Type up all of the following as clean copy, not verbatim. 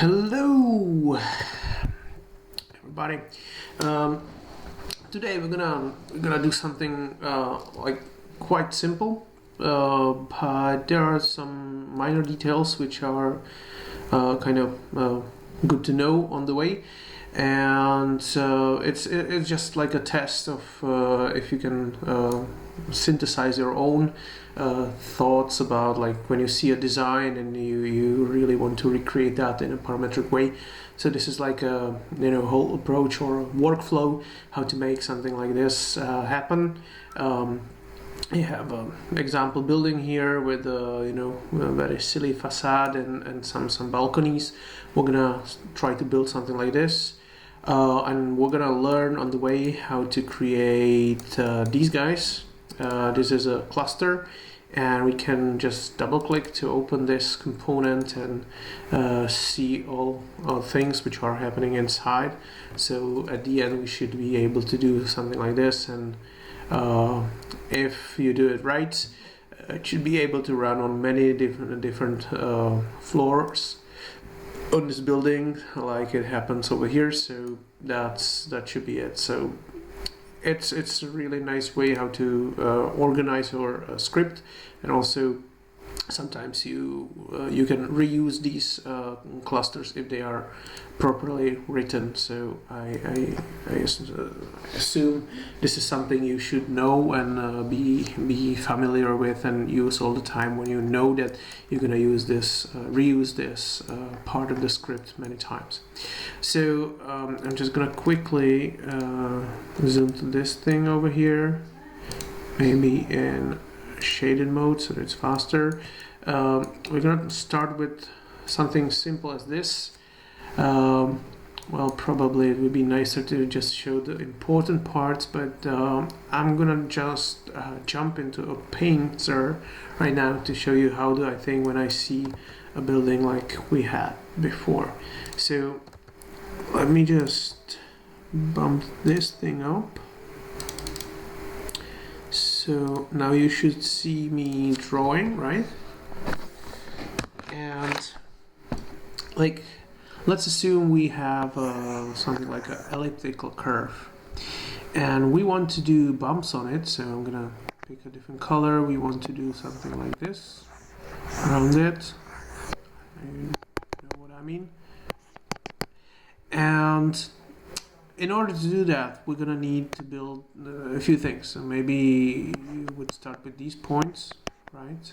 Hello, everybody. Today we're gonna do something like quite simple, but there are some minor details which are kind of good to know on the way, and it's just like a test of if you can synthesize your own thoughts about, like, when you see a design and you really want to recreate that in a parametric way. So this is like a whole approach or a workflow how to make something like this happen. You have an example building here with a very silly facade and some balconies. We're gonna try to build something like this, and we're gonna learn on the way how to create these guys. This is a cluster, and we can just double click to open this component and see all things which are happening inside. So at the end we should be able to do something like this, and if you do it right, it should be able to run on many different floors on this building, like it happens over here. So that should be it. So it's a really nice way how to organize your script, and also sometimes you can reuse these clusters if they are properly written. So I assume this is something you should know and be familiar with and use all the time when you know that you're gonna use this reuse this part of the script many times. So I'm just gonna quickly zoom to this thing over here, maybe in shaded mode so that it's faster. We're gonna start with something simple as this. Well, probably it would be nicer to just show the important parts, but I'm gonna just jump into a painter right now to show you how do I think when I see a building like we had before. So let me just bump this thing up. So now you should see me drawing, right? And like, let's assume we have something like an elliptical curve, and we want to do bumps on it. So I'm gonna pick a different color. We want to do something like this around it. You know what I mean? And in order to do that, we're gonna need to build a few things. So maybe you would start with these points, right?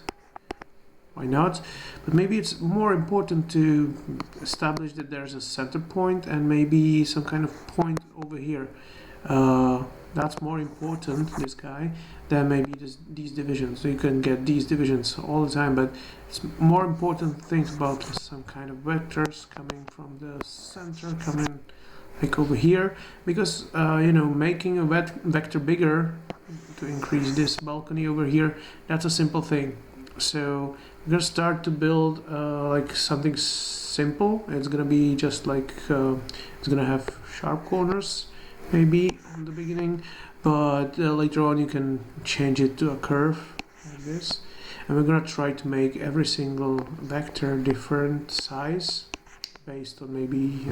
Why not? But maybe it's more important to establish that there's a center point and maybe some kind of point over here. That's more important, this guy, than maybe these divisions. So you can get these divisions all the time, but it's more important to think about some kind of vectors coming from the center, coming like over here, because making a vector bigger to increase this balcony over here, that's a simple thing. So we're gonna start to build like something simple. It's gonna be just like it's gonna have sharp corners maybe in the beginning, but later on you can change it to a curve like this. And we're gonna try to make every single vector different size based on maybe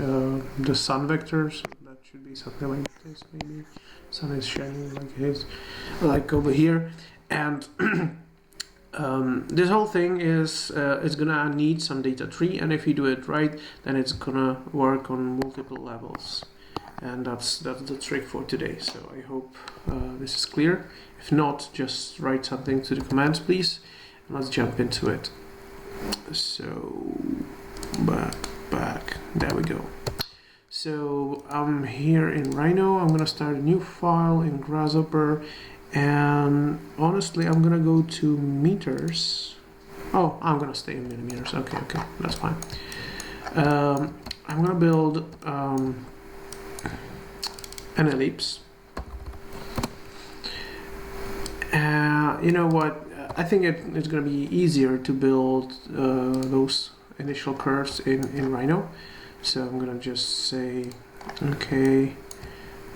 the sun vectors. That should be something like this. Maybe sun is shining like his, like over here. And this whole thing is it's gonna need some data tree, and if you do it right, then it's gonna work on multiple levels. And that's the trick for today. So I hope this is clear. If not, just write something to the comments, please, and let's jump into it. So back, there we go. So I'm here in Rhino. I'm gonna start a new file in Grasshopper, and honestly I'm gonna go to meters. Oh, I'm gonna stay in millimeters. Okay, that's fine. I'm gonna build an ellipse. You know what? I think it's gonna be easier to build those initial curves in Rhino. So I'm gonna just say, okay,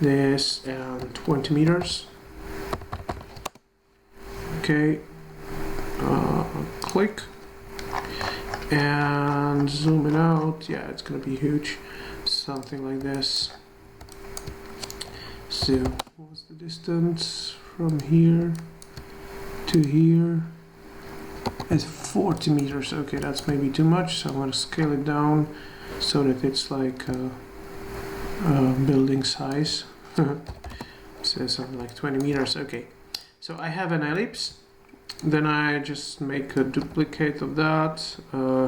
this and 20 meters. Okay, click. and zoom it out. Yeah, it's gonna be huge, something like this. So what's the distance from here to here? It's 40 meters. Okay, that's maybe too much, so I'm gonna scale it down so that it's like building size. So something like 20 meters. Okay, so I have an ellipse. Then I just make a duplicate of that,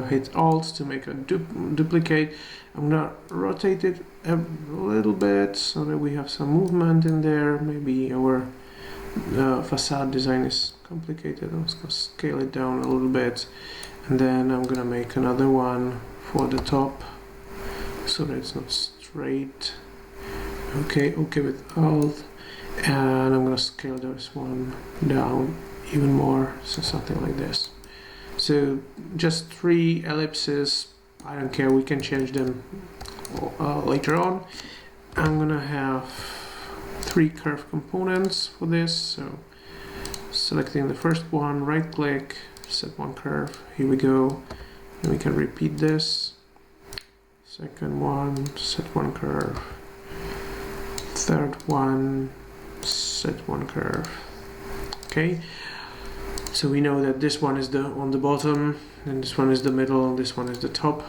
hit Alt to make a duplicate. I'm gonna rotate it a little bit so that we have some movement in there. Maybe our facade design is complicated. I'm just gonna scale it down a little bit, and then I'm gonna make another one for the top so that it's not straight. Okay with Alt, and I'm gonna scale this one down even more, so something like this. So just 3 ellipses. I don't care, we can change them later on. I'm gonna have 3 curve components for this. So selecting the first one, right click, set one curve. Here we go. And we can repeat this. Second one, set one curve. Third one, set one curve. Okay. So we know that this one is on the bottom, and this one is the middle, and this one is the top.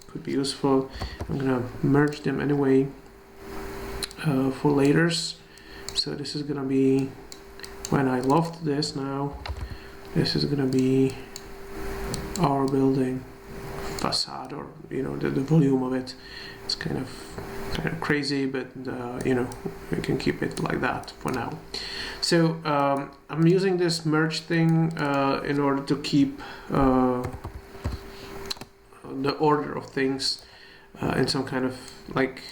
Could be useful. I'm gonna merge them anyway for laters. So this is gonna be, when I loft this now, this is gonna be our building facade, or the volume of it. It's kind of crazy, but we can keep it like that for now. So I'm using this merge thing in order to keep the order of things in some kind of like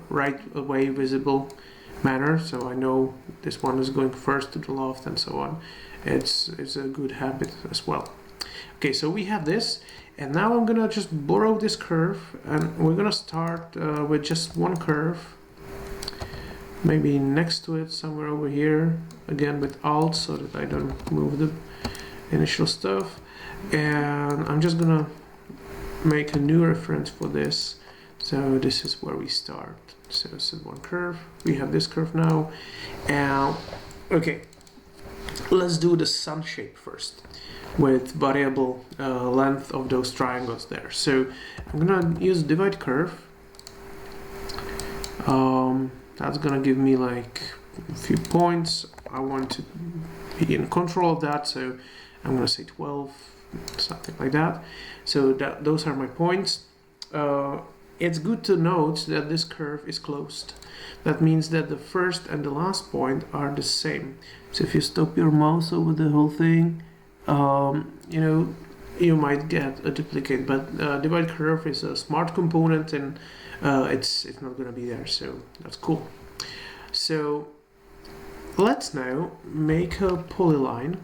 right away visible manner. So I know this one is going first to the left and so on. It's a good habit as well. Okay, so we have this, and now I'm gonna just borrow this curve, and we're gonna start with just one curve, maybe next to it somewhere over here, again with Alt so that I don't move the initial stuff. And I'm just gonna make a new reference for this. So this is where we start. So set one curve. We have this curve now. And okay, let's do the sun shape first with variable length of those triangles there. So I'm gonna use divide curve. That's gonna give me like a few points. I want to be in control of that, so I'm gonna say 12, something like that. So those are my points. It's good to note that this curve is closed. That means that the first and the last point are the same. So if you stop your mouse over the whole thing, you might get a duplicate, but divide curve is a smart component, and it's not going to be there, so that's cool. So let's now make a polyline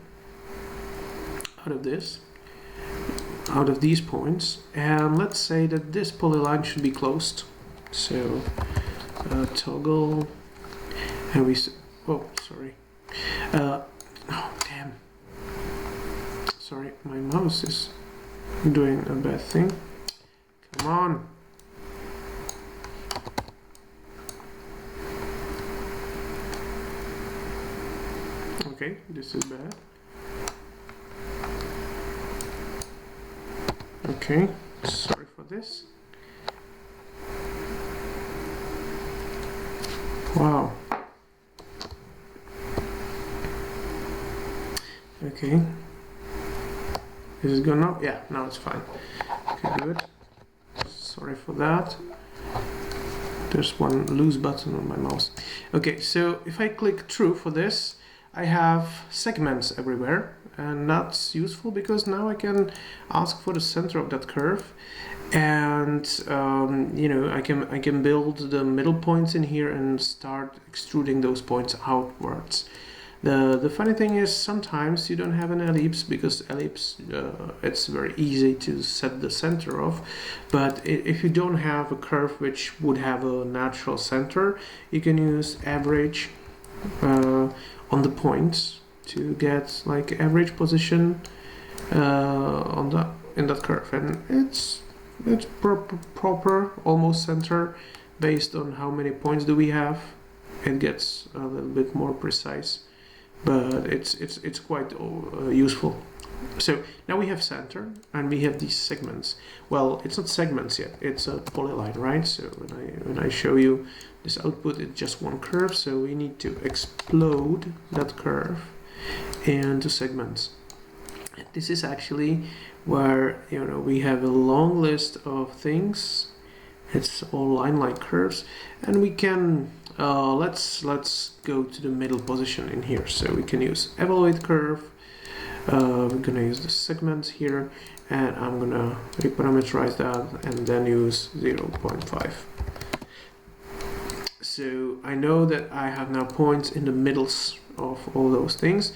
out of this, out of these points, and let's say that this polyline should be closed. So toggle, and we oh sorry, oh damn, sorry, my mouse is doing a bad thing. Come on. Okay, this is bad. Okay, sorry for this. Wow. Okay. Is it good now? Yeah, now it's fine. Okay, good. Sorry for that. There's one loose button on my mouse. Okay, so if I click true for this, I have segments everywhere, and that's useful because now I can ask for the center of that curve, and I can build the middle points in here and start extruding those points outwards. The funny thing is sometimes you don't have an ellipse, because ellipse it's very easy to set the center of, but if you don't have a curve which would have a natural center, you can use average on the points to get like average position on in that curve, and it's proper, almost center, based on how many points do we have. It gets a little bit more precise, but it's quite useful. So now we have center and we have these segments. Well, it's not segments yet, it's a polyline, right? So when I show you this output, it's just one curve, so we need to explode that curve into segments. And this is actually where, you know, we have a long list of things. It's all line-like curves, and we can let's go to the middle position in here. So we can use evaluate curve. We're gonna use the segments here, and I'm gonna reparameterize that and then use 0.5. So I know that I have now points in the middles of all those things.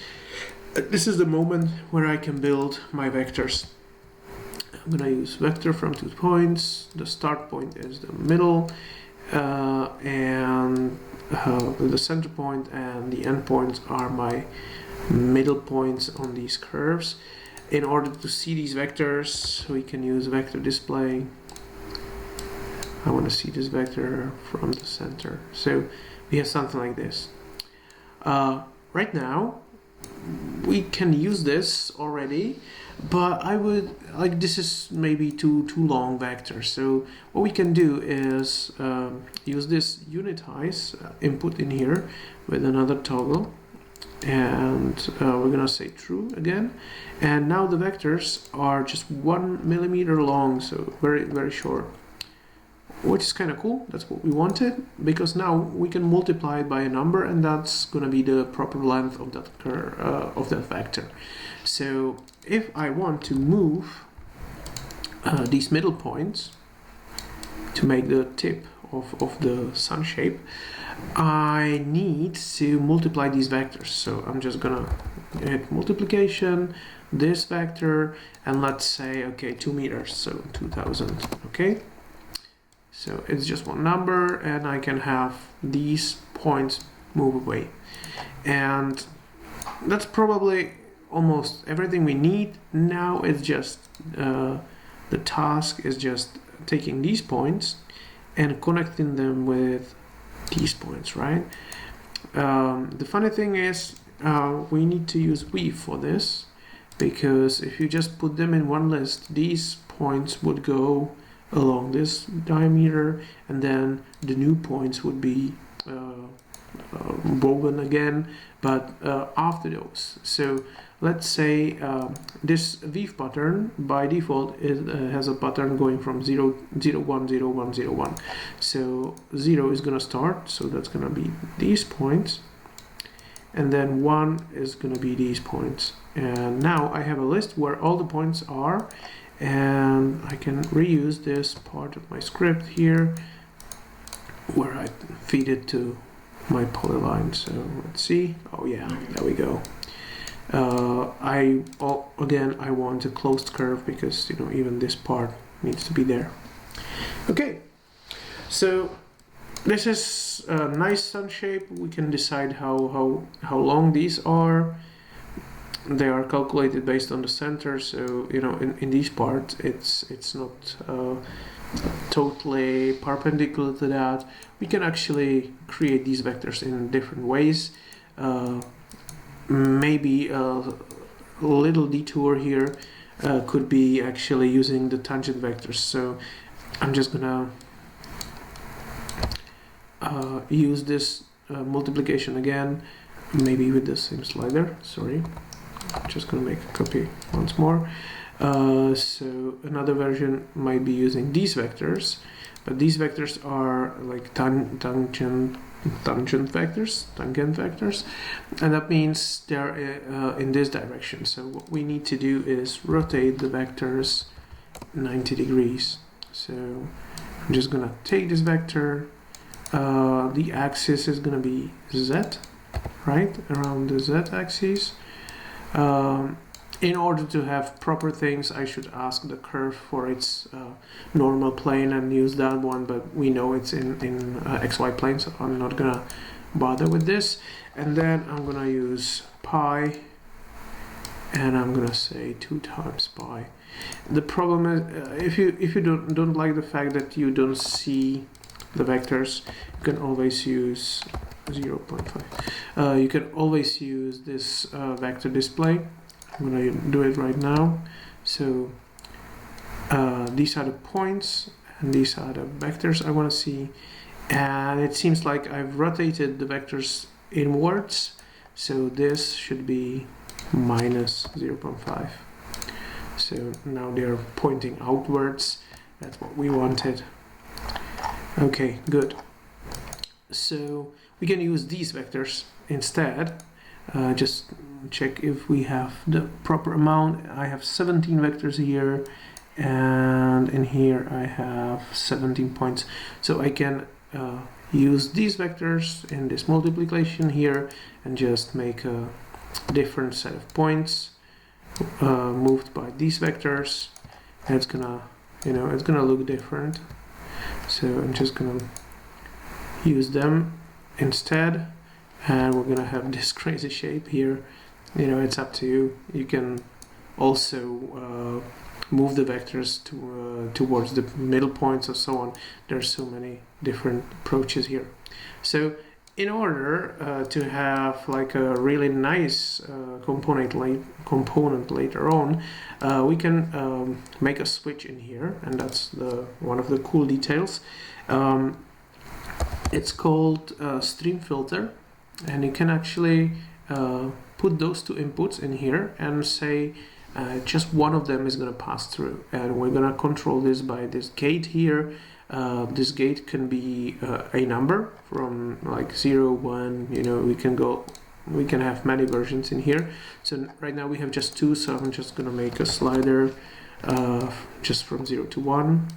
This is the moment where I can build my vectors. I'm gonna use vector from 2 points. The start point is the middle, and the center point and the end points are my middle points on these curves. In order to see these vectors, we can use vector display. I want to see this vector from the center. So we have something like this. Right now, we can use this already, but I would like, this is maybe too long vector. So what we can do is use this unitize input in here with another toggle, and we're gonna say true again, and now the vectors are just 1 millimeter long, so very short, which is kind of cool. That's what we wanted, because now we can multiply it by a number, and that's gonna be the proper length of that curve, of that vector. So if I want to move these middle points to make the tip of the sun shape, I need to multiply these vectors. So I'm just gonna hit multiplication, this vector, and let's say, okay, 2 meters, so 2000, okay? So it's just one number, and I can have these points move away. And that's probably almost everything we need. Now it's just, the task is just taking these points and connecting them with these points, right? The funny thing is, we need to use weave for this, because if you just put them in one list, these points would go along this diameter, and then the new points would be woven again, but after those. So let's say this weave pattern by default has a pattern going from 0, 0, 1, 0, 1, 0, 1. So 0 is gonna start, so that's gonna be these points, and then 1 is gonna be these points. And now I have a list where all the points are, and I can reuse this part of my script here where I feed it to my polyline. So let's see. Oh yeah, there we go. Again, I want a closed curve, because, you know, even this part needs to be there. Okay, so this is a nice sun shape. We can decide how long these are. They are calculated based on the center, so, you know, in these parts it's not totally perpendicular to that. We can actually create these vectors in different ways. Maybe a little detour here could be actually using the tangent vectors. So I'm just gonna use this multiplication again, maybe with the same slider. Sorry, I'm just gonna make a copy once more. So another version might be using these vectors, but these vectors are like tangent vectors, and that means they're in this direction. So what we need to do is rotate the vectors 90 degrees. So I'm just gonna take this vector, the axis is gonna be Z, right, around the Z axis. In order to have proper things, I should ask the curve for its normal plane and use that one, but we know it's in XY plane, so I'm not gonna bother with this. And then I'm gonna use pi and I'm gonna say 2 times pi. The problem is if you don't like the fact that you don't see the vectors, you can always use 0.5. You can always use this vector display. I'm gonna do it right now. So these are the points and these are the vectors I want to see, and it seems like I've rotated the vectors inwards, so this should be minus 0.5. So now they're pointing outwards. That's what we wanted. Okay, good. So we can use these vectors instead. Just check if we have the proper amount. I have 17 vectors here, and in here I have 17 points. So I can use these vectors in this multiplication here and just make a different set of points moved by these vectors, and it's gonna, it's gonna look different. So I'm just gonna use them instead, and we're gonna have this crazy shape here. It's up to you. You can also move the vectors towards the middle points or so on. There's so many different approaches here. So in order to have like a really nice component later on, we can make a switch in here, and that's one of the cool details. It's called stream filter, and you can actually put those 2 inputs in here and say just one of them is going to pass through, and we're going to control this by this gate here. This gate can be a number from like 0, 1, we can have many versions in here. So right now we have just 2, so I'm just going to make a slider just from 0 to 1,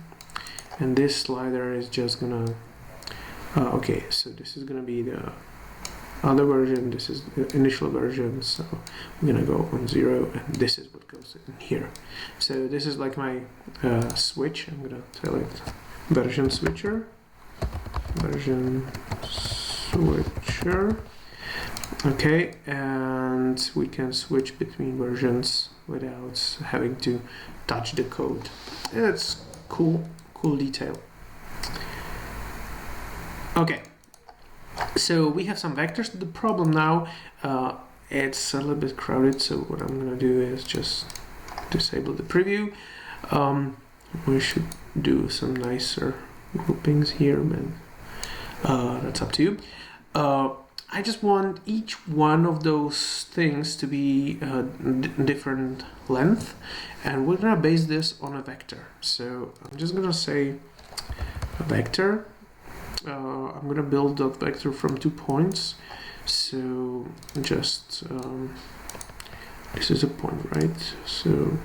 and this slider is just going to okay, so this is going to be the other version, this is the initial version, so I'm gonna go on 0, and this is what goes in here. So this is like my switch. I'm gonna select version switcher, okay, and we can switch between versions without having to touch the code. It's cool detail. Okay, so we have some vectors. The problem now, it's a little bit crowded, so what I'm gonna do is just disable the preview. We should do some nicer groupings here, man. That's up to you. I just want each one of those things to be different length, and we're gonna base this on a vector. So I'm just gonna say a vector. I'm gonna build that vector from 2 points. So just this is a point, right? So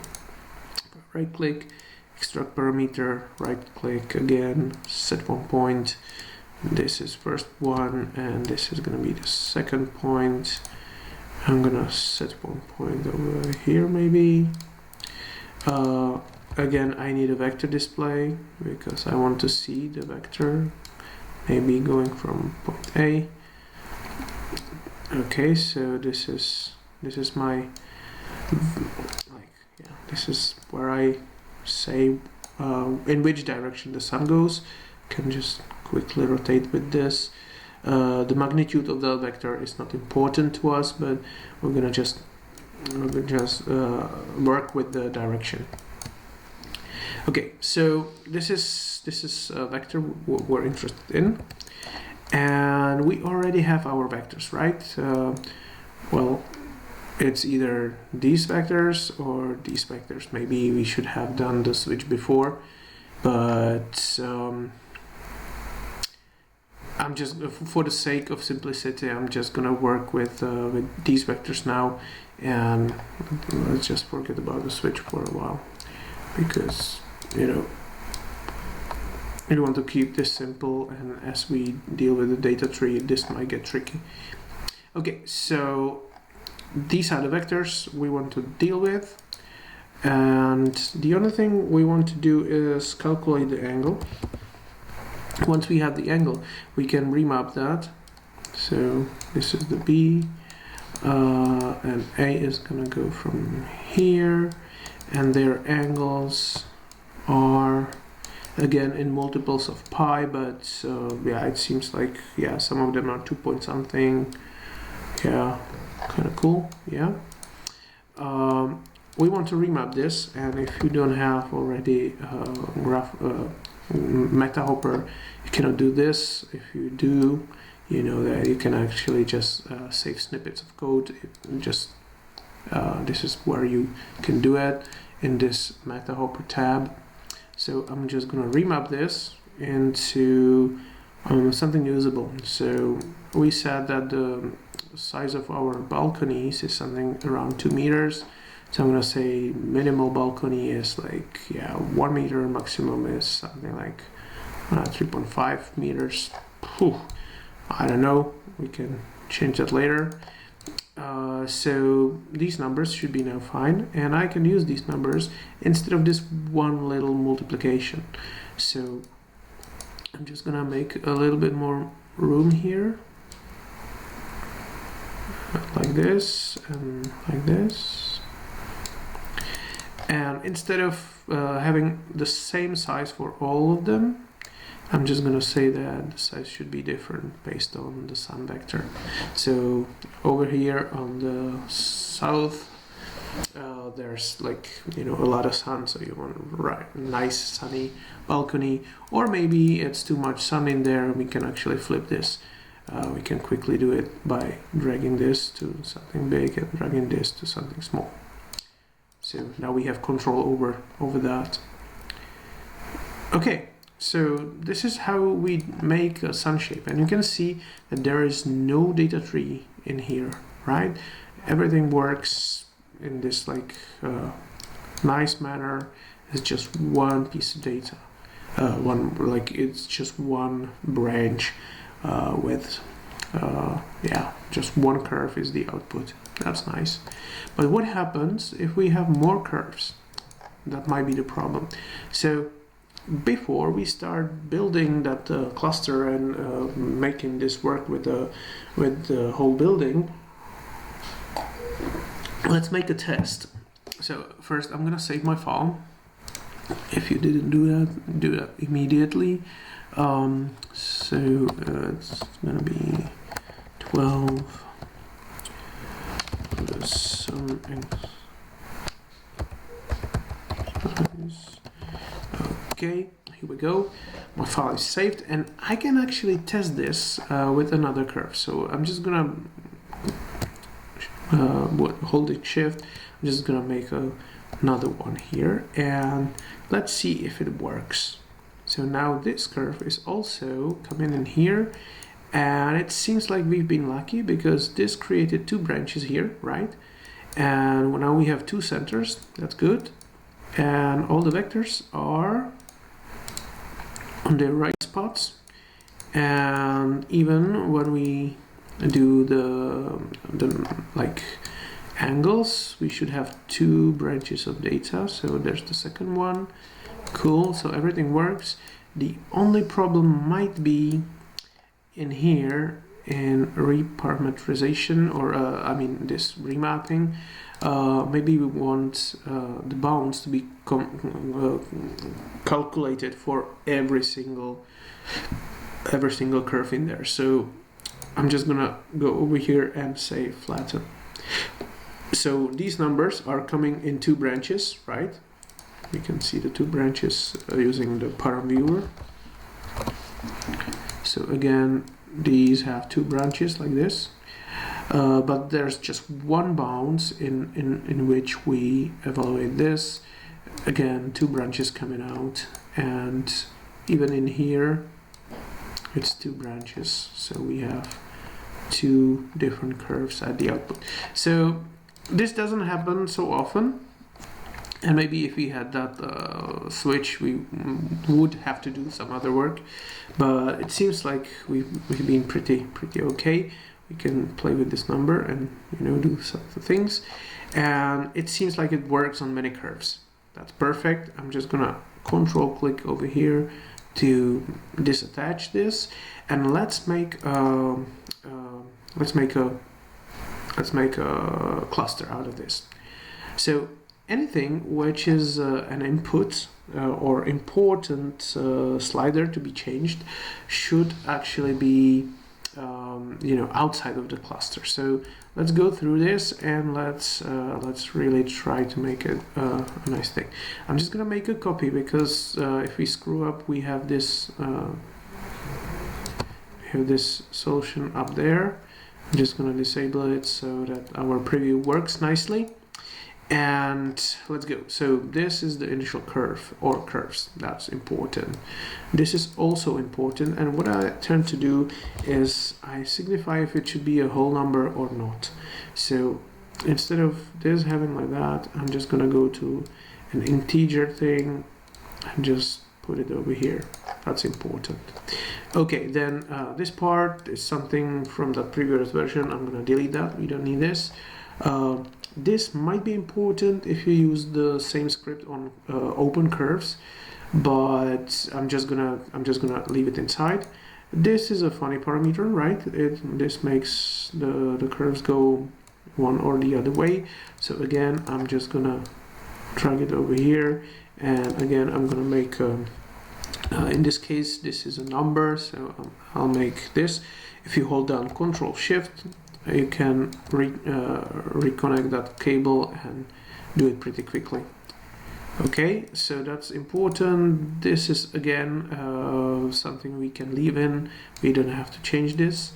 right click, extract parameter, right click again, set 1 point. This is first one, and this is gonna be the second point. I'm gonna set 1 point over here maybe. Again, I need a vector display because I want to see the vector, maybe going from point A. Okay, so this is my this is where I say in which direction the sun goes. Can just quickly rotate with this. The magnitude of the vector is not important to us, but we're gonna just work with the direction. Okay, so this is a vector we're interested in, and we already have our vectors, right? Well, it's either these vectors or these vectors. Maybe we should have done the switch before, but I'm just, for the sake of simplicity, I'm just gonna work with these vectors now, and let's just forget about the switch for a while, because you want to keep this simple, and as we deal with the data tree, this might get tricky. Okay, so these are the vectors we want to deal with, and the only thing we want to do is calculate the angle. Once we have the angle, we can remap that. So this is the B, and A is gonna go from here, and their angles are again in multiples of pi, but yeah, it seems like, yeah, some of them are 2 point something. Yeah, kind of cool. Yeah. We want to remap this, and if you don't have already meta hopper, you cannot do this. If you do, you know that you can actually just save snippets of code. This is where you can do it in this meta hopper tab. So I'm just gonna remap this into something usable. So we said that the size of our balconies is something around 2 meters. So I'm gonna say minimal balcony is like, yeah, 1 meter, maximum is something like 3.5 meters. Whew. I don't know, we can change that later. So these numbers should be now fine, and I can use these numbers instead of this one little multiplication. So I'm just gonna make a little bit more room here, like this and like this. And instead of having the same size for all of them, I'm just gonna say that the size should be different based on the sun vector. So over here on the south, there's like, you know, a lot of sun, so you want a nice sunny balcony, or maybe it's too much sun in there. We can actually flip this. We can quickly do it by dragging this to something big and dragging this to something small. So now we have control over that. Okay. So this is how we make a sun shape, and you can see that there is no data tree in here, right? Everything works in this like nice manner. It's just one piece of data, it's just one branch with yeah, just one curve is the output. That's nice. But what happens if we have more curves? That might be the problem. So before we start building that cluster and making this work with the whole building, let's make a test. So first I'm gonna save my file. If you didn't do that immediately. So it's gonna be 12 plus some Okay, here we go. My file is saved, and I can actually test this with another curve. So I'm just gonna holding shift. I'm just gonna make another one here, and let's see if it works. So now this curve is also coming in here, and it seems like we've been lucky because this created 2 branches here, right? And now we have 2 centers. That's good, and all the vectors are on the right spots. And even when we do the like angles, we should have 2 branches of data. So there's the second one. Cool, so everything works. The only problem might be in here in reparametrization, or this remapping. Maybe we want the bounds to be calculated for every single curve in there. So I'm just gonna go over here and say flatten. So these numbers are coming in 2 branches, right? You can see the 2 branches using the param viewer. So again, these have 2 branches like this. But there's just one bounds in which we evaluate this. Again, 2 branches coming out, and even in here it's 2 branches, so we have 2 different curves at the output. So this doesn't happen so often, and maybe if we had that switch, we would have to do some other work, but it seems like we've been pretty okay. We can play with this number and, you know, do some things, and it seems like it works on many curves. That's perfect. I'm just gonna control click over here to disattach this, and let's make a let's make a cluster out of this. So anything which is an input or important slider to be changed should actually be outside of the cluster. So let's go through this and let's really try to make it a nice thing. I'm just gonna make a copy because if we screw up, we have this solution up there. I'm just gonna disable it so that our preview works nicely. And let's go. So this is the initial curve or curves. That's important. This is also important, and what I tend to do is I signify if it should be a whole number or not. So instead of this having like that, I'm just gonna go to an integer thing and just put it over here. That's important. Okay, then this part is something from the previous version. I'm gonna delete that. We don't need this. This might be important if you use the same script on open curves, but I'm just gonna leave it inside. This is a funny parameter, right? This makes the curves go one or the other way. So again, I'm just gonna drag it over here, and again I'm gonna make in this case this is a number, so I'll make this. If you hold down Ctrl Shift, you can reconnect that cable and do it pretty quickly. Okay, so that's important. This is again something we can leave in. We don't have to change this.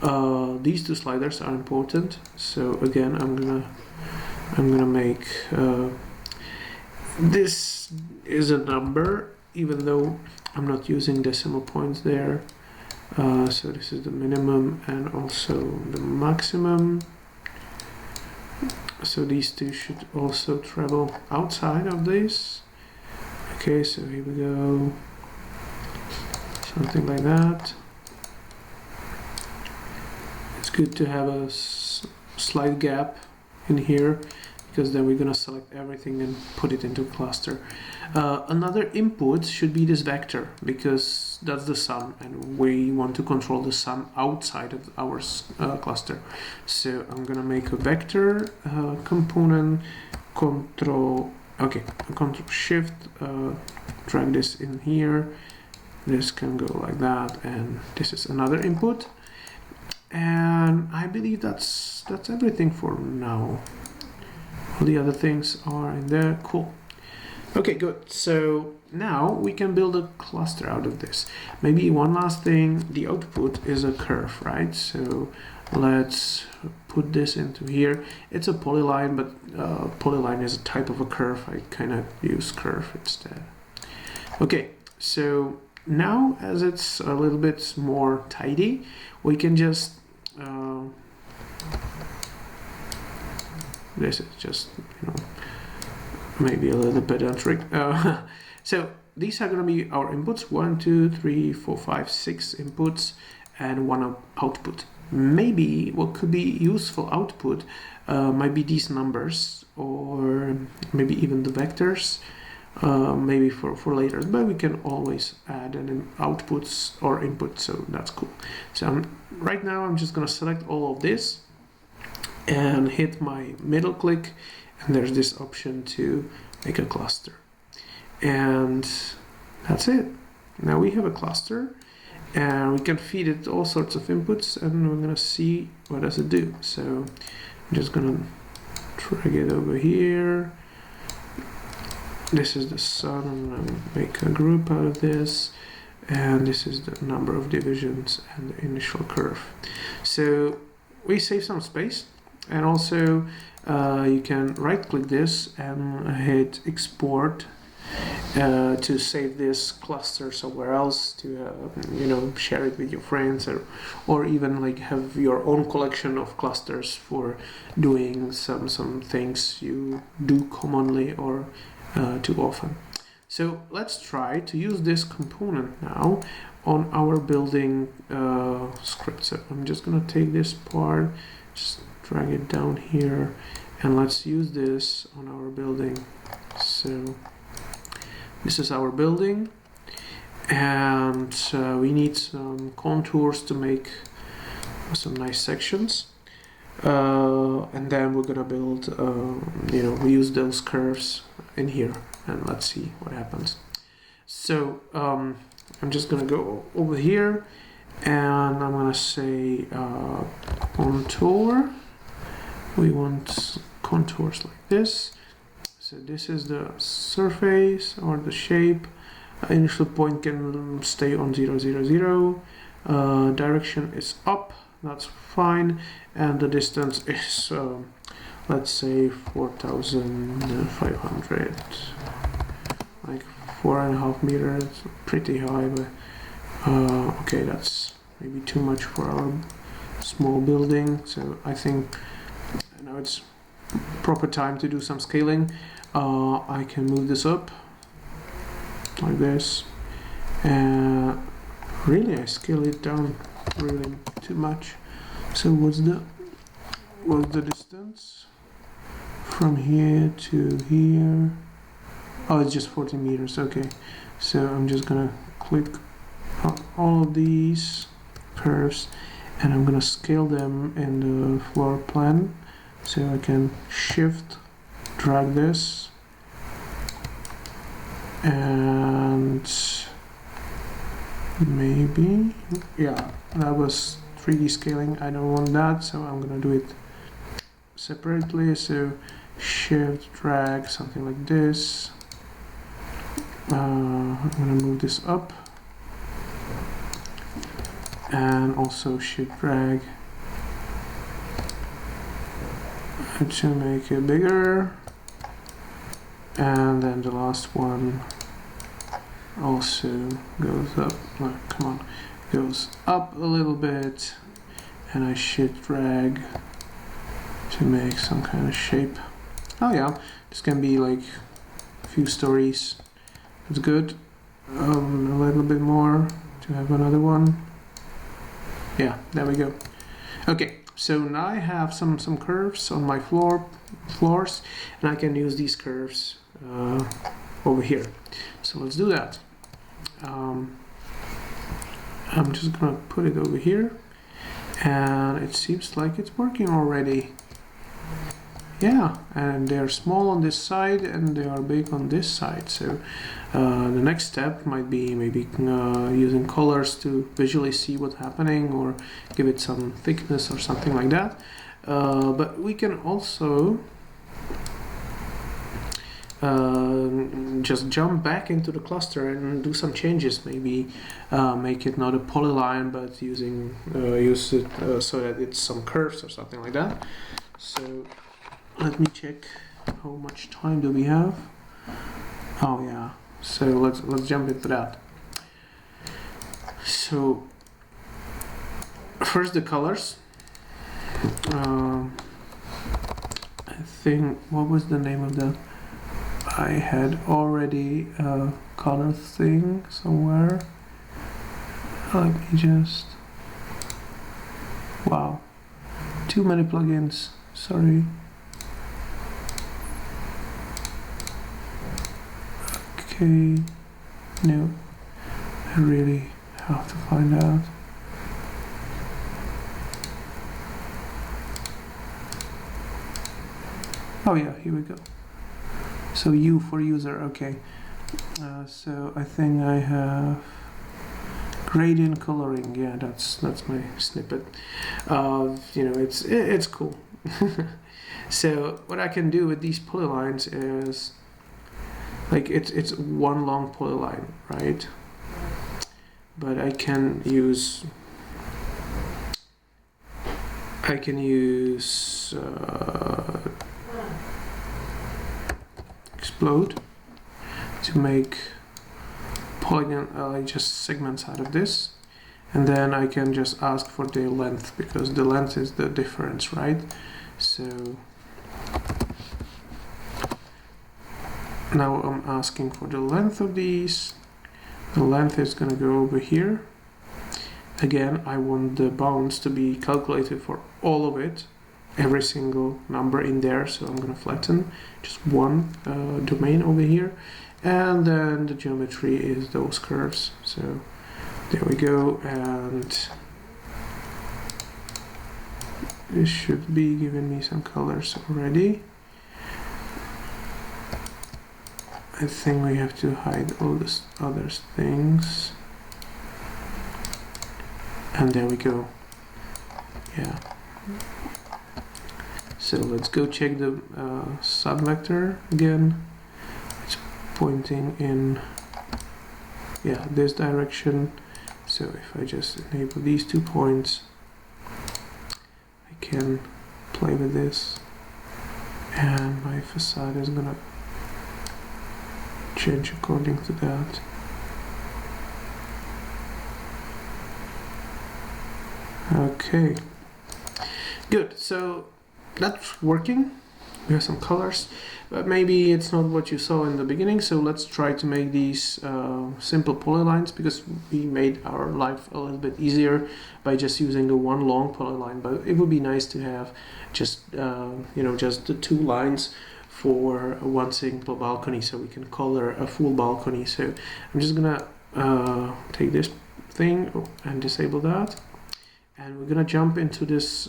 These two sliders are important. So again, I'm gonna make this is a number, even though I'm not using decimal points there. So this is the minimum and also the maximum. So these two should also travel outside of this. Okay, so here we go. Something like that. It's good to have a slight gap in here, because then we're gonna select everything and put it into a cluster. Another input should be this vector, because that's the sun and we want to control the sun outside of our cluster. So I'm gonna make a vector component, Control Shift, drag this in here. This can go like that, and this is another input. And I believe that's everything for now. All the other things are in there. Cool. Okay, good. So now we can build a cluster out of this. Maybe one last thing, the output is a curve, right? So let's put this into here. It's a polyline, but polyline is a type of a curve. I kind of use curve instead. Okay, so now as it's a little bit more tidy, we can just this is just, maybe a little bit of trick. So these are going to be our inputs: 1, 2, 3, 4, 5, 6 inputs and one output. Maybe what could be useful output might be these numbers, or maybe even the vectors, maybe for later, but we can always add an outputs or input, so that's cool. So right now I'm just going to select all of this and hit my middle click, and there's this option to make a cluster, and that's it. Now we have a cluster, and we can feed it all sorts of inputs, and we're gonna see what does it do. So I'm just gonna drag it over here. This is the sun, and I'm gonna make a group out of this, and this is the number of divisions and the initial curve. So we save some space. And also you can right click this and hit export to save this cluster somewhere else, to share it with your friends, or even like have your own collection of clusters for doing some things you do commonly or too often. So let's try to use this component now on our building script. So I'm just gonna take this part, just drag it down here, and let's use this on our building. So this is our building, and we need some contours to make some nice sections. and then we're gonna build, we use those curves in here, and let's see what happens. So I'm just gonna go over here, and I'm gonna say contour. We want contours like this. So this is the surface or the shape. Initial point can stay on 0, 0, 0. Direction is up, that's fine, and the distance is let's say 4,500, like 4.5 meters. Pretty high, but okay, that's maybe too much for our small building. So I think now it's proper time to do some scaling. I can move this up like this, and really I scale it down really too much. So what's the distance from here to here? Oh, it's just 40 meters. Okay, so I'm just gonna click on all of these curves, and I'm gonna scale them in the floor plan. So I can shift drag this, and maybe, yeah, that was 3D scaling. I don't want that, so I'm gonna do it separately. So shift drag, something like this. I'm gonna move this up, and also shift drag to make it bigger, and then the last one also goes up. Oh, come on, goes up a little bit, and I shift drag to make some kind of shape. Oh yeah, this can be like a few stories. It's good. A little bit more to have another one. Yeah, there we go. Okay, so now I have some curves on my floors, and I can use these curves over here. So let's do that. I'm just gonna put it over here, and it seems like it's working already. Yeah, and they're small on this side and they are big on this side. So the next step might be maybe using colors to visually see what's happening, or give it some thickness or something like that. But we can also just jump back into the cluster and do some changes. Maybe make it not a polyline, but use it so that it's some curves or something like that. So let me check how much time do we have. Oh yeah, so let's jump into that. So first the colors. I think, what was the name of the, I had already a color thing somewhere. Let me just, wow, too many plugins, sorry. Okay, no, I really have to find out. Oh yeah, here we go. So U for user, okay. So I think I have gradient coloring. Yeah, that's my snippet. It's cool. So what I can do with these polylines is, like, it's one long polyline, right? But I can use explode to make polygon, just segments out of this, and then I can just ask for the length, because the length is the difference, right? So now I'm asking for the length of these. The length is gonna go over here. Again, I want the bounds to be calculated for all of it, every single number in there, so I'm gonna flatten just one domain over here, and then the geometry is those curves. So there we go, and this should be giving me some colors already. I think we have to hide all this other things. And there we go. Yeah. So let's go check the subvector again. It's pointing in, yeah, this direction. So if I just enable these 2 points, I can play with this, and my facade is gonna change according to that. Okay, good. So that's working. We have some colors, but maybe it's not what you saw in the beginning. So let's try to make these simple polylines, because we made our life a little bit easier by just using the one long polyline. But it would be nice to have just just the 2 lines for one simple balcony, so we can color a full balcony. So I'm just gonna take this thing and disable that, and we're gonna jump into this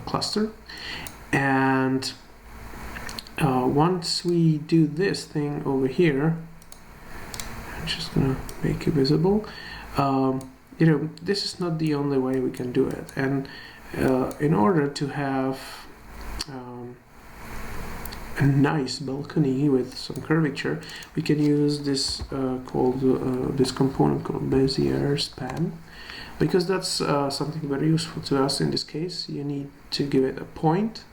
cluster. And once we do this thing over here, I'm just gonna make it visible. This is not the only way we can do it, and in order to have a nice balcony with some curvature, we can use this this component called Bezier span, because that's something very useful to us in this case. You need to give it a point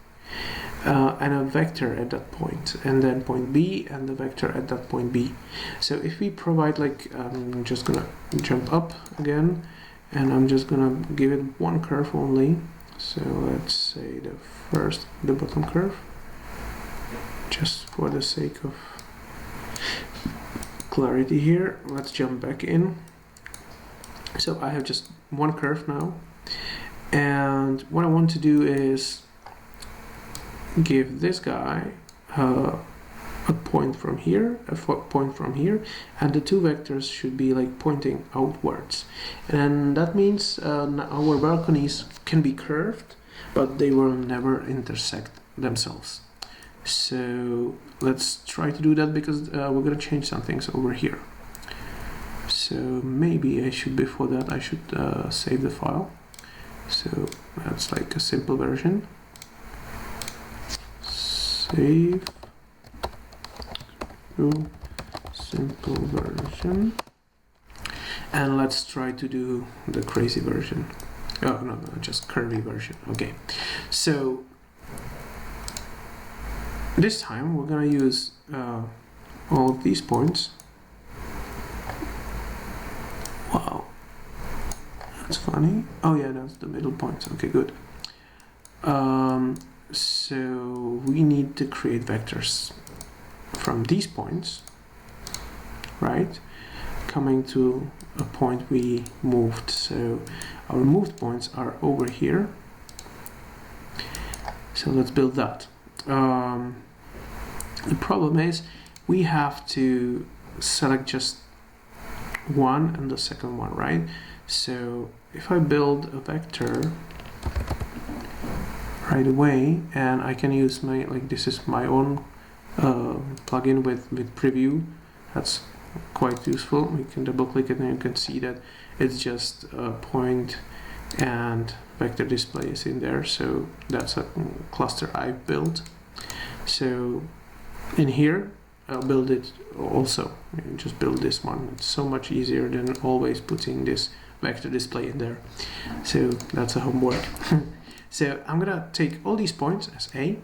and a vector at that point, and then point B and the vector at that point B. So if we provide, like, I'm just gonna jump up again, and I'm just gonna give it one curve only. So let's say the bottom curve, just for the sake of clarity here. Let's jump back in. So I have just one curve now, and what I want to do is give this guy a point from here, a point from here, and the 2 vectors should be like pointing outwards. And that means our balconies can be curved, but they will never intersect themselves. So let's try to do that, because we're gonna change some things over here. So maybe I should, before that, I should save the file. So that's like a simple version. Save to simple version. And let's try to do the crazy version. Oh, no, just curvy version. Okay. So this time we're gonna use all of these points. Wow, that's funny. Oh yeah, that's the middle points. Okay, good. So we need to create vectors from these points, right? Coming to a point we moved. So our moved points are over here. So let's build that. The problem is we have to select just one and the second one, right? So if I build a vector right away, and I can use my, like, this is my own plugin with preview, that's quite useful. We can double click it and you can see that it's just a point and vector display is in there. So that's a cluster I've built. So in here I'll build it also. Just build this one. It's so much easier than always putting this vector display in there. So that's a homework. So I'm gonna take all these points as A,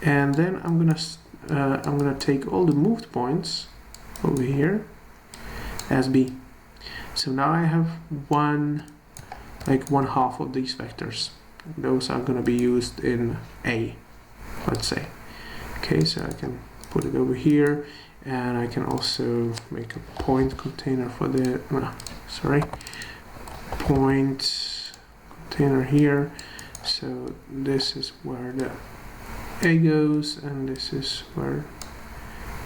and then I'm gonna take all the moved points over here as B. So now I have one half of these vectors. Those are gonna be used in A, let's say. Okay, so I can put it over here, and I can also make a point container for the point container here. So this is where the A goes, and this is where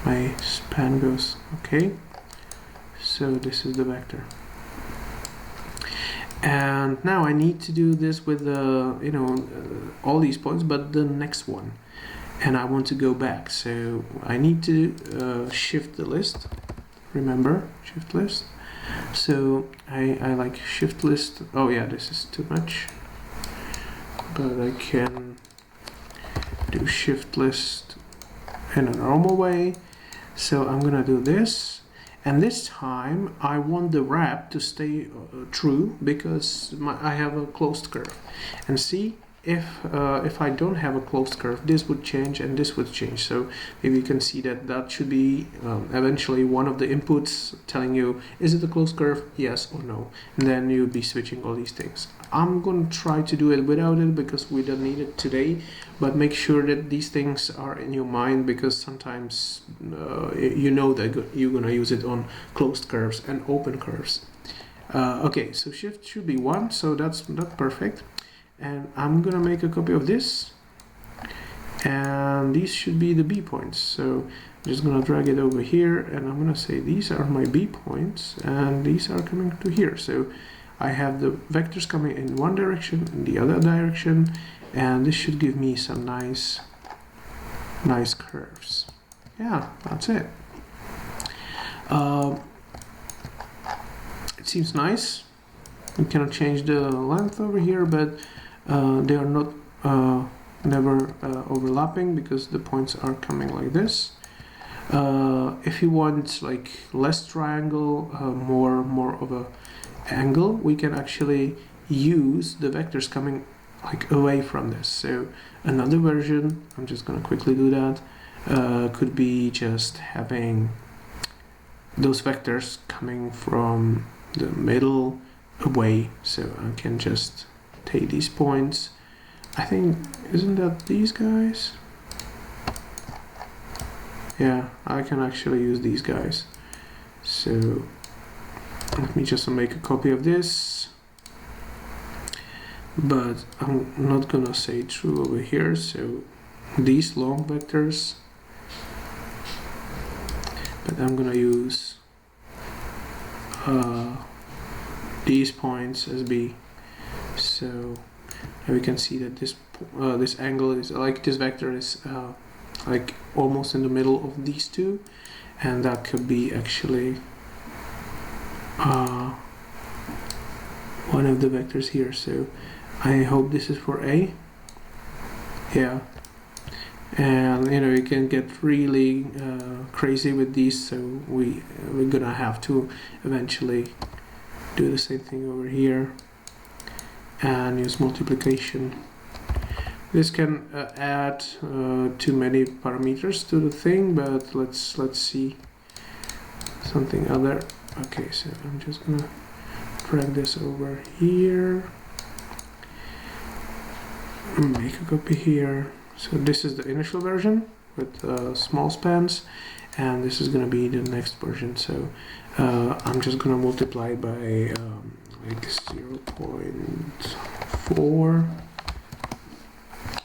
my span goes. Okay, so this is the vector. And now I need to do this with all these points, but the next one, and I want to go back, so I need to shift the list. Remember, shift list. So I like shift list. Oh yeah, this is too much, but I can do shift list in a normal way. So I'm gonna do this, and this time I want the wrap to stay true because I have a closed curve. And see, if I don't have a closed curve, this would change and this would change. So maybe you can see that should be eventually one of the inputs telling you, is it a closed curve, yes or no, and then you'll be switching all these things. I'm going to try to do it without it because we don't need it today, but make sure that these things are in your mind, because sometimes you know that you're going to use it on closed curves and open curves. Okay, so shift should be 1, so that's perfect. And I'm gonna make a copy of this, and these should be the B points. So I'm just gonna drag it over here, and I'm gonna say these are my B points, and these are coming to here. So I have the vectors coming in one direction, in the other direction, and this should give me some nice curves. Yeah, that's it. It seems nice. We cannot change the length over here, but they are not never overlapping because the points are coming like this. If you want like less triangle, more of a angle, we can actually use the vectors coming like away from this. So another version, I'm just gonna quickly do that, could be just having those vectors coming from the middle away. So I can just take these points. I think, isn't that these guys? Yeah, I can actually use these guys. So let me just make a copy of this, but I'm not gonna say true over here. So these long vectors, but I'm gonna use these points as B. So now we can see that this angle is like, this vector is like almost in the middle of these two, and that could be actually one of the vectors here. So I hope this is for A. Yeah, and you can get really crazy with these, so we're gonna have to eventually do the same thing over here and use multiplication. This can add too many parameters to the thing, but let's see something other. Okay, so I'm just gonna drag this over here, make a copy here. So this is the initial version with small spans, and this is gonna be the next version. So I'm just gonna multiply by like 0.4.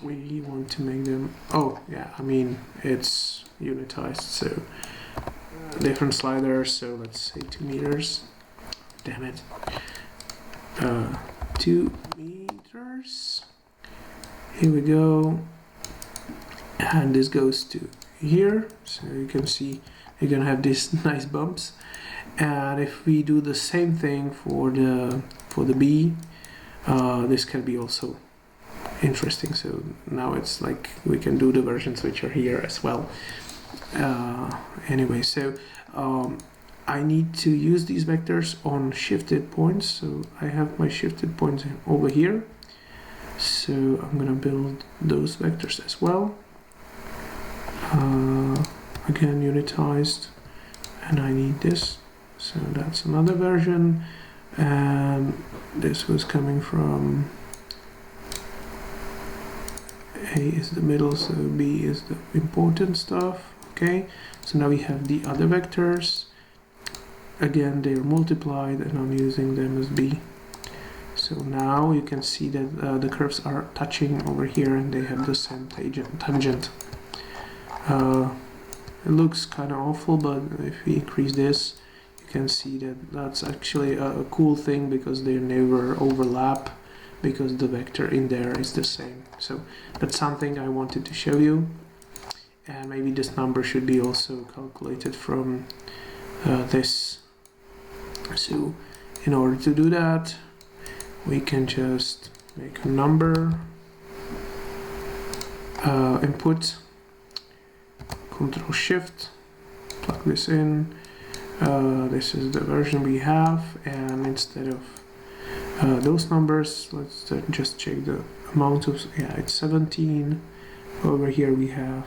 We want to make them, oh yeah, I mean it's unitized, so different sliders. So let's say 2 meters. Damn it. 2 meters. Here we go. And this goes to here, so you can see you're gonna have these nice bumps. And if we do the same thing for the B, this can be also interesting. So now it's like we can do the versions which are here as well. Anyway, so I need to use these vectors on shifted points. So I have my shifted points over here. So I'm gonna build those vectors as well. Again, unitized, and I need this. So that's another version, and this was coming from A is the middle, so B is the important stuff. Okay, so now we have the other vectors. Again, they are multiplied, and I'm using them as B. So now you can see that the curves are touching over here, and they have the same tangent. It looks kind of awful, but if we increase this, you can see that that's actually a cool thing because they never overlap, because the vector in there is the same. So that's something I wanted to show you. And maybe this number should be also calculated from this. So in order to do that, we can just make a number, input, Control Shift, plug this in. This is the version we have, and instead of those numbers, let's just check the amount of, yeah, it's 17. Over here we have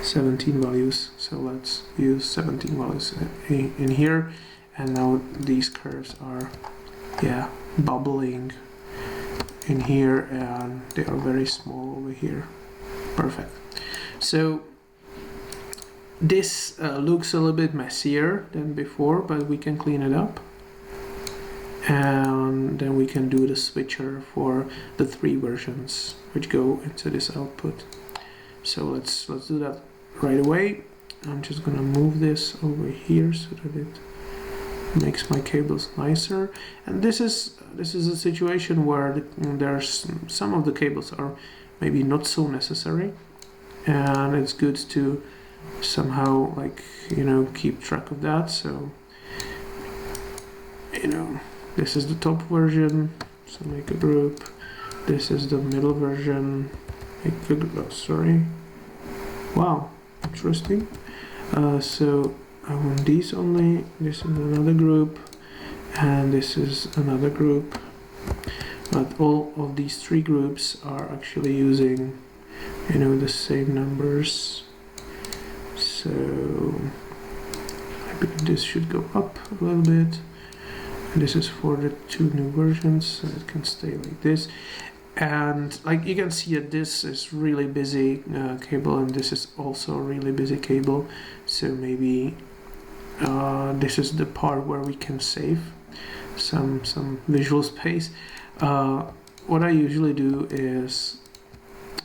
17 values, so let's use 17 values in here. And now these curves are, yeah, bubbling in here, and they are very small over here. Perfect. So this looks a little bit messier than before, but we can clean it up, and then we can do the switcher for the 3 versions which go into this output. So let's do that right away. I'm just gonna move this over here so that it makes my cables nicer. And this is a situation where there's some of the cables are maybe not so necessary, and it's good to somehow, like, you know, keep track of that. So, you know, this is the top version, so make a group. This is the middle version, make a group. Oh, sorry. Wow, interesting. So I want these only. This is another group, and this is another group. But all of these 3 groups are actually using, you know, the same numbers. So I believe this should go up a little bit. And this is for the 2 new versions, so it can stay like this. And like you can see that this is really busy cable, and this is also a really busy cable. So maybe this is the part where we can save some visual space. What I usually do is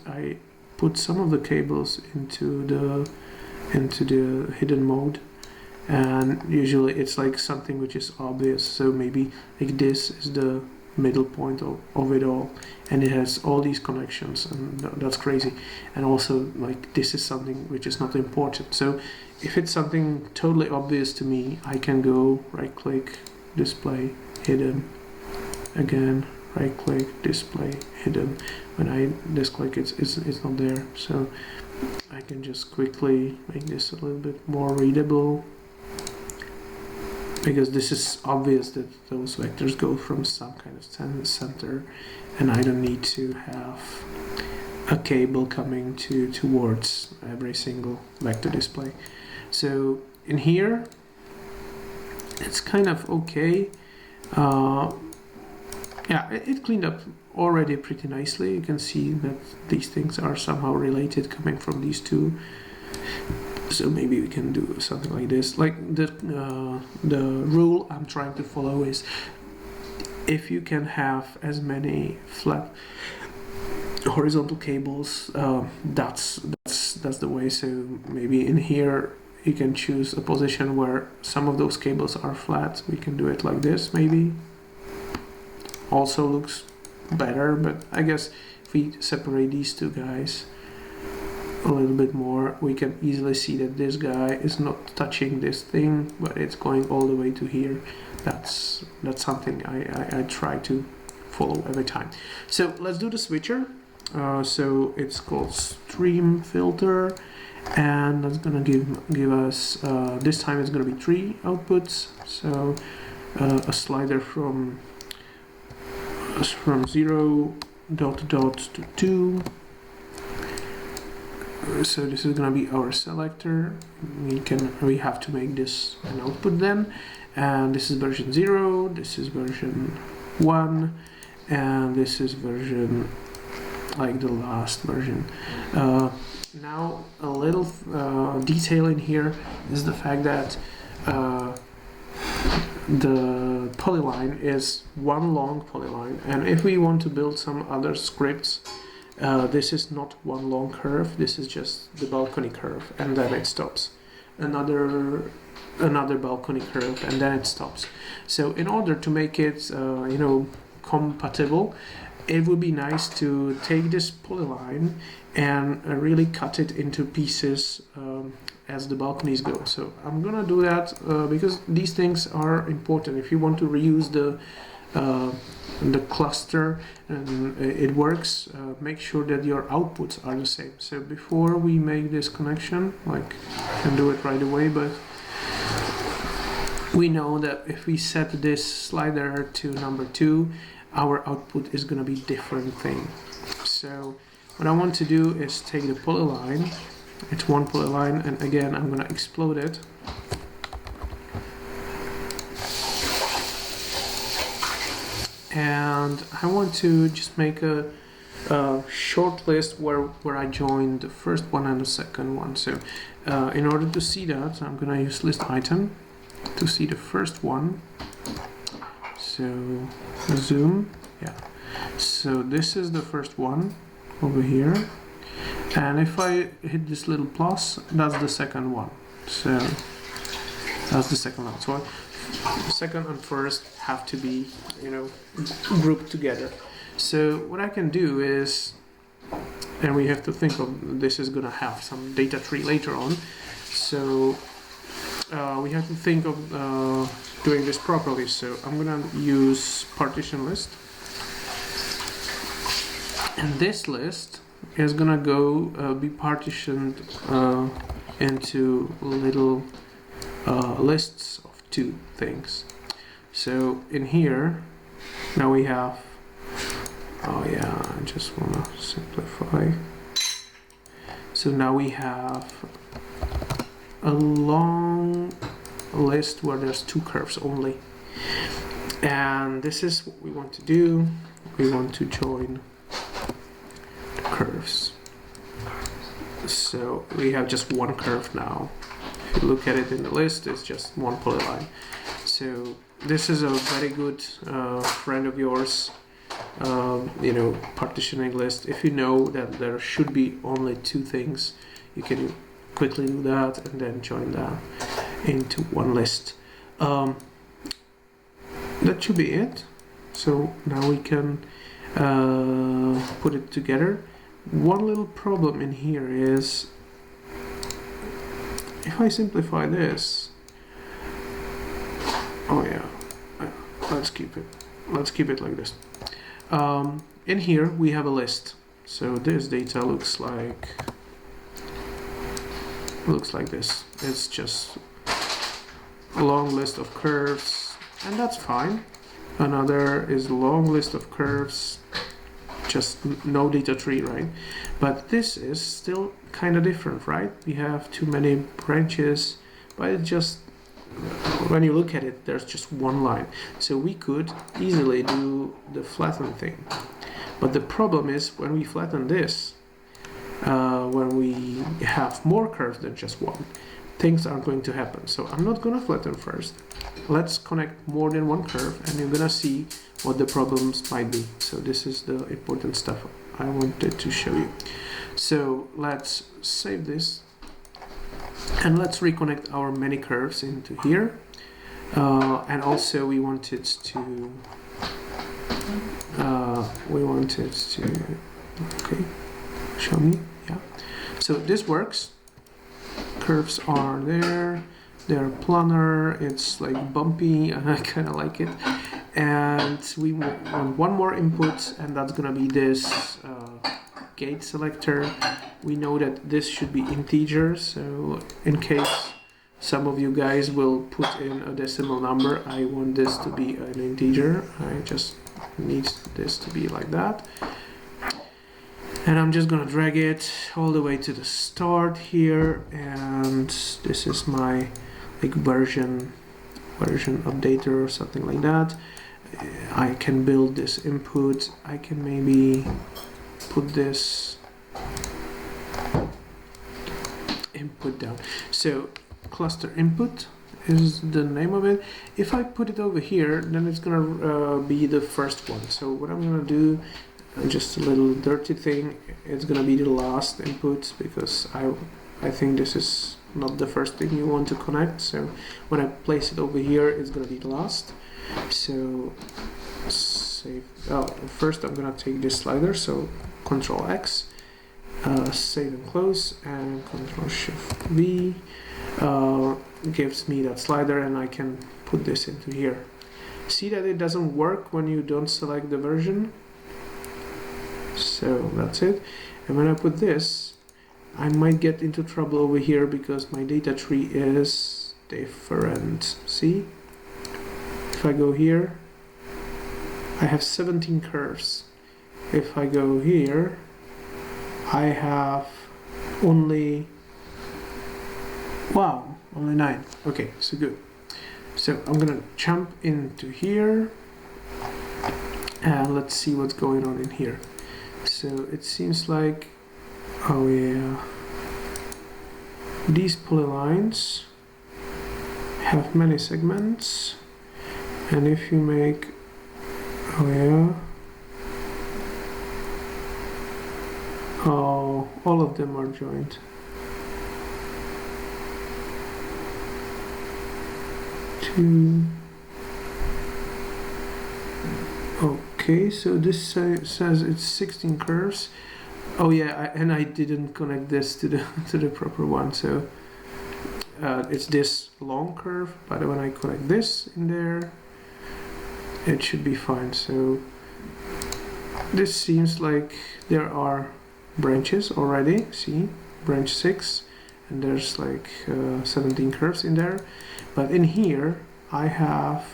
I put some of the cables into the hidden mode, and usually it's like something which is obvious. So maybe like this is the middle point of it all, and it has all these connections, and that's crazy. And also, like, this is something which is not important. So if it's something totally obvious to me, I can go right click, display hidden, again right click, display hidden. When I click, it's not there. So I can just quickly make this a little bit more readable, because this is obvious that those vectors go from some kind of center, and I don't need to have a cable coming towards every single vector display. So in here, it's kind of okay. Yeah, it cleaned up already pretty nicely. You can see that these things are somehow related coming from these 2. So maybe we can do something like this. Like the rule I'm trying to follow is, if you can have as many flat horizontal cables, that's the way. So maybe in here you can choose a position where some of those cables are flat. We can do it like this, maybe. Also looks better, but I guess if we separate these 2 guys a little bit more, we can easily see that this guy is not touching this thing, but it's going all the way to here. That's something I try to follow every time. So let's do the switcher. So it's called stream filter, and that's gonna give us this time it's gonna be 3 outputs. So a slider from 0 ... to 2. So this is gonna be our selector. We have to make this an output then, and this is version 0, this is version 1, and this is version, like, the last version. Now a little detail in here is the fact that the polyline is one long polyline, and if we want to build some other scripts, this is not one long curve, this is just the balcony curve, and then it stops. Another another balcony curve, and then it stops. So in order to make it compatible, it would be nice to take this polyline and really cut it into pieces as the balconies go. So I'm gonna do that because these things are important. If you want to reuse the cluster and it works, make sure that your outputs are the same. So before we make this connection, like I can do it right away, but we know that if we set this slider to number 2, our output is going to be different thing. So what I want to do is take the polyline, it's one polyline, and again I'm going to explode it. And I want to just make a short list where I join the first one and the second one. So in order to see that, I'm going to use list item to see the first one. So zoom, yeah. So this is the first one over here, and if I hit this little plus, that's the second one. So that's the second one. So second and first have to be, grouped together. So what I can do is, and we have to think of this is gonna have some data tree later on. So we have to think of doing this properly. So I'm gonna use partition list, and this list is gonna go be partitioned into little lists of 2 things. So in here now we have, oh yeah, I just wanna simplify. So now we have a long list where there's 2 curves only, and this is what we want to do. We want to join the curves. So we have just one curve now. If you look at it in the list, it's just one polyline. So this is a very good friend of yours, partitioning list. If you know that there should be only 2 things, you can quickly do that and then join that into one list. That should be it. So now we can put it together. One little problem in here is if I simplify this, oh yeah, let's keep it like this. In here we have a list, so this data looks like this. It's just a long list of curves, and that's fine. Another is a long list of curves, just no data tree, right? But this is still kind of different, right? We have too many branches, but it just, when you look at it, there's just one line. So we could easily do the flatten thing. But the problem is when we flatten this, when we have more curves than just one, things are going to happen. So I'm not gonna flatten first. Let's connect more than one curve and you're gonna see what the problems might be. So this is the important stuff I wanted to show you. So let's save this and let's reconnect our many curves into here. And also we wanted to okay, show me, yeah. So this works. Curves are there, they're planar, it's like bumpy, and I kind of like it. And we want one more input, and that's gonna be this gate selector. We know that this should be integer, so in case some of you guys will put in a decimal number, I want this to be an integer. I just need this to be like that. And I'm just gonna drag it all the way to the start here, and this is my like version updater or something like that. I can build this input. I can maybe put this input down. So cluster input is the name of it. If I put it over here, then it's gonna be the first one. So what I'm gonna do, just a little dirty thing, it's gonna be the last input because I think this is not the first thing you want to connect. So when I place it over here, it's gonna be the last. So save. Oh, first I'm gonna take this slider. So Control X, save and close, and Control Shift V gives me that slider, and I can put this into here. See that it doesn't work when you don't select the version. So that's it. And when I put this, I might get into trouble over here because my data tree is different. See? If I go here, I have 17 curves. If I go here, I have only, wow, only 9. Okay, so good. So I'm gonna jump into here and let's see what's going on in here. So it seems like, oh yeah, these polylines have many segments, and if you make, oh yeah, oh, all of them are joined. Two. Okay, so this says it's 16 curves. Oh yeah, and I didn't connect this to the proper one. So it's this long curve, but when I connect this in there, it should be fine. So this seems like there are branches already. See, branch 6, and there's like 17 curves in there. But in here, I have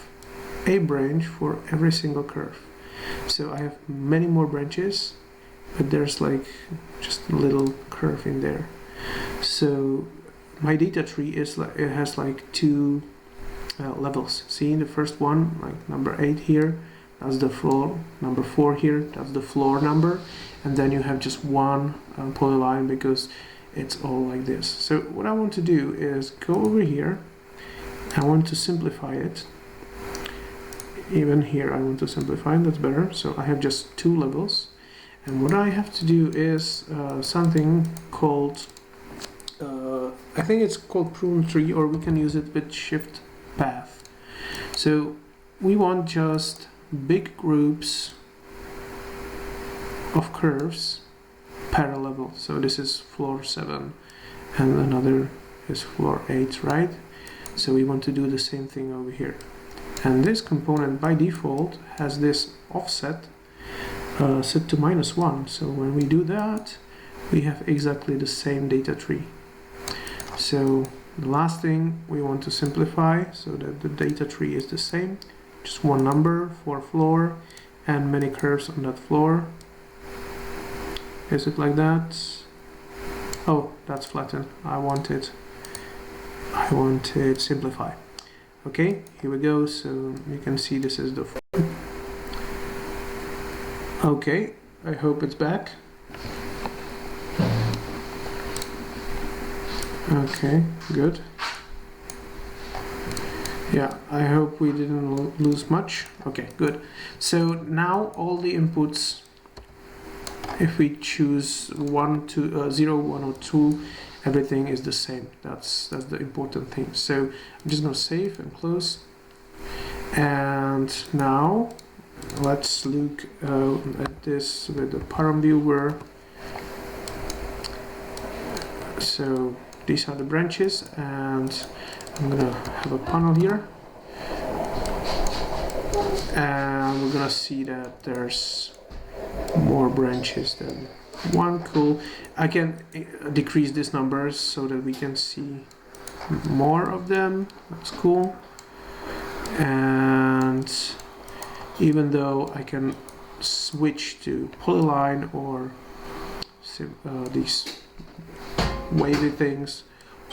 a branch for every single curve. So I have many more branches, but there's like just a little curve in there. So my data tree is like, it has like 2 levels. See, the first one, like number 8 here, that's the floor. Number 4 here, that's the floor number. And then you have just one polyline because it's all like this. So what I want to do is go over here. I want to simplify it. Even here I want to simplify, that's better. So I have just 2 levels, and what I have to do is something called I think it's called prune tree, or we can use it with shift path. So we want just big groups of curves per level. So this is floor 7 and another is floor 8, right? So we want to do the same thing over here. And this component by default has this offset set to -1. So when we do that, we have exactly the same data tree. So the last thing we want to simplify so that the data tree is the same. Just one number for floor and many curves on that floor. Is it like that? Oh, that's flattened. I want it simplify. Okay, here we go. So you can see this is the form. Okay, I hope it's back. Okay, good. Yeah, I hope we didn't lose much. Okay, good. So now all the inputs, if we choose 1, 2, 0, 1 or 2, everything is the same. That's the important thing. So I'm just gonna save and close. And now let's look at this with the param viewer. So these are the branches, and I'm gonna have a panel here, and we're gonna see that there's more branches than one. Cool. I can decrease these numbers so that we can see more of them. That's cool. And even though I can switch to polyline or these wavy things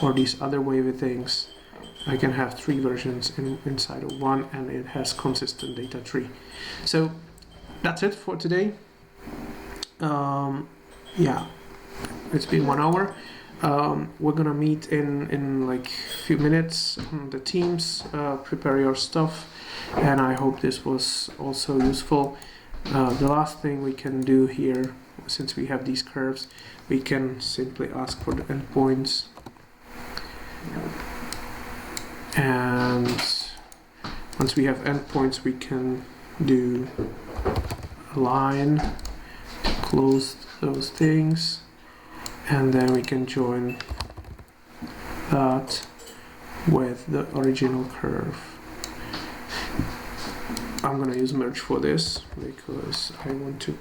or these other wavy things, I can have 3 versions inside of one, and it has consistent data tree. So that's it for today. Yeah, it's been 1 hour. We're gonna meet in like a few minutes on the Teams. Prepare your stuff, and I hope this was also useful. The last thing we can do here, since we have these curves, we can simply ask for the endpoints And once we have endpoints, we can do a line to close those things, and then we can join that with the original curve. I'm gonna use merge for this because I want to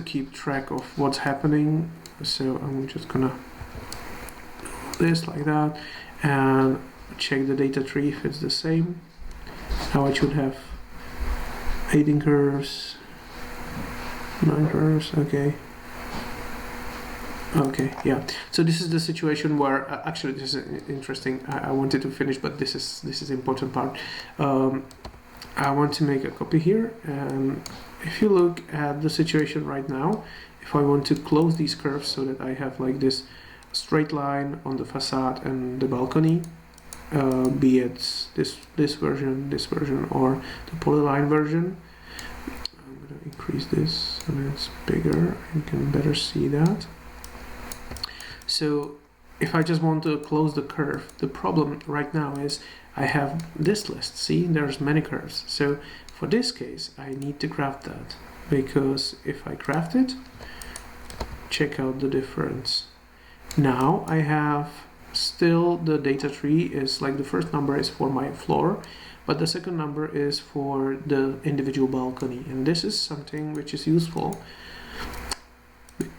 keep track of what's happening. So I'm just gonna do this like that and check the data tree if it's the same. Now I should have 18 curves, 9 curves, okay. Okay, yeah. So this is the situation where actually this is interesting. I wanted to finish, but this is the important part. I want to make a copy here, and if you look at the situation right now, if I want to close these curves so that I have like this straight line on the facade and the balcony, be it this version, or the polyline version. I'm gonna increase this so that it's bigger. You can better see that. So if I just want to close the curve, the problem right now is I have this list. See, there's many curves. So for this case, I need to graph that, because if I graph it, check out the difference. Now I have still the data tree is like the first number is for my floor, but the second number is for the individual balcony. And this is something which is useful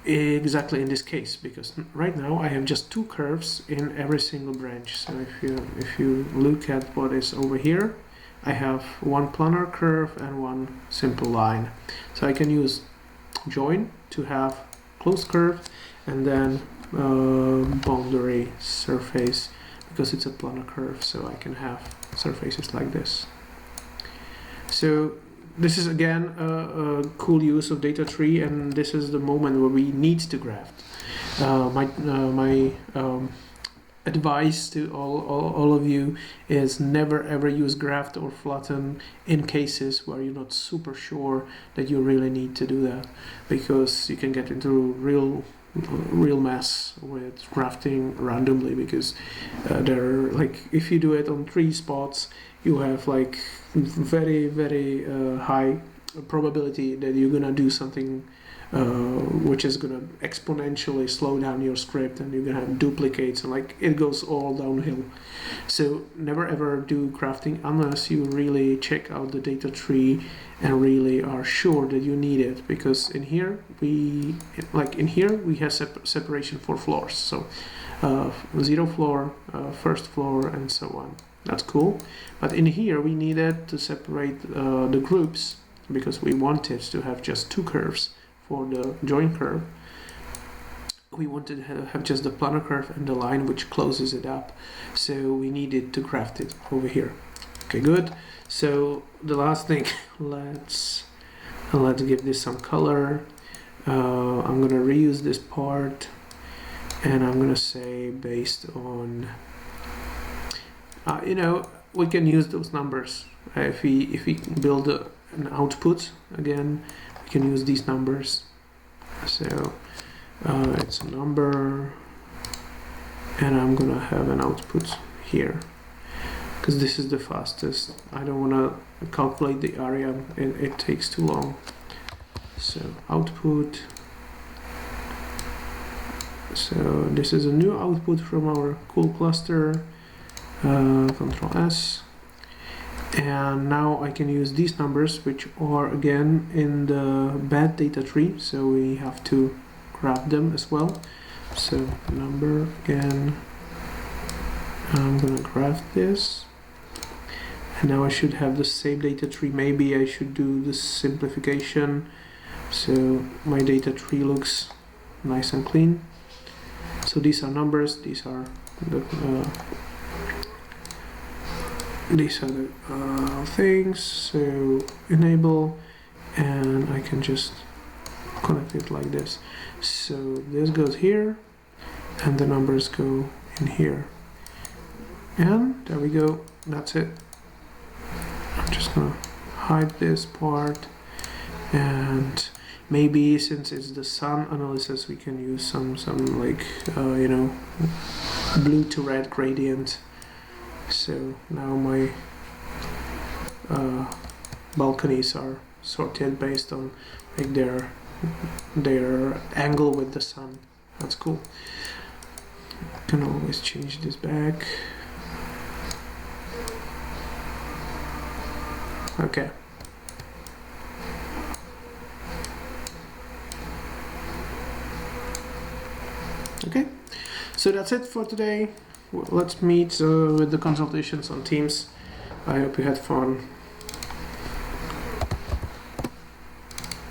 exactly in this case, because right now I have just 2 curves in every single branch. So if you look at what is over here, I have 1 planar curve and 1 simple line. So I can use join to have closed curve, and then boundary surface, because it's a planar curve, so I can have surfaces like this. So this is again a cool use of data tree, and this is the moment where we need to graft. My advice to all of you is never ever use graft or flatten in cases where you're not super sure that you really need to do that, because you can get into real mess with grafting randomly, because there, like, if you do it on 3 spots, you have like very high probability that you're gonna do something which is gonna exponentially slow down your script, and you're gonna have duplicates, and like it goes all downhill. So never ever do crafting unless you really check out the data tree and really are sure that you need it, because in here we have separation for floors, so 0 floor, first floor, and so on. That's cool, but in here we needed to separate the groups, because we wanted to have just 2 curves for the join curve. We wanted to have just the planar curve and the line which closes it up, so we needed to craft it over here. Okay, good. So the last thing, let's give this some color. I'm gonna reuse this part, and I'm gonna say based on we can use those numbers. If we build an output again, we can use these numbers. So it's a number, and I'm gonna have an output here, because this is the fastest. I don't want to calculate the area, it takes too long. So output. So this is a new output from our cool cluster. Control S, and now I can use these numbers, which are again in the bad data tree, so we have to grab them as well. So number again, I'm gonna graph this, and now I should have the same data tree. Maybe I should do the simplification so my data tree looks nice and clean. So these are numbers, these are the things. So enable, and I can just connect it like this. So this goes here, and the numbers go in here, and there we go. That's it. I'm just gonna hide this part, and maybe since it's the sun analysis, we can use some like blue to red gradient. So now my balconies are sorted based on like their angle with the sun. That's cool. Can always change this back. Okay. Okay, so that's it for today. Let's meet with the consultations on Teams. I hope you had fun,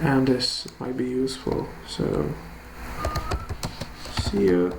and this might be useful. So, see you.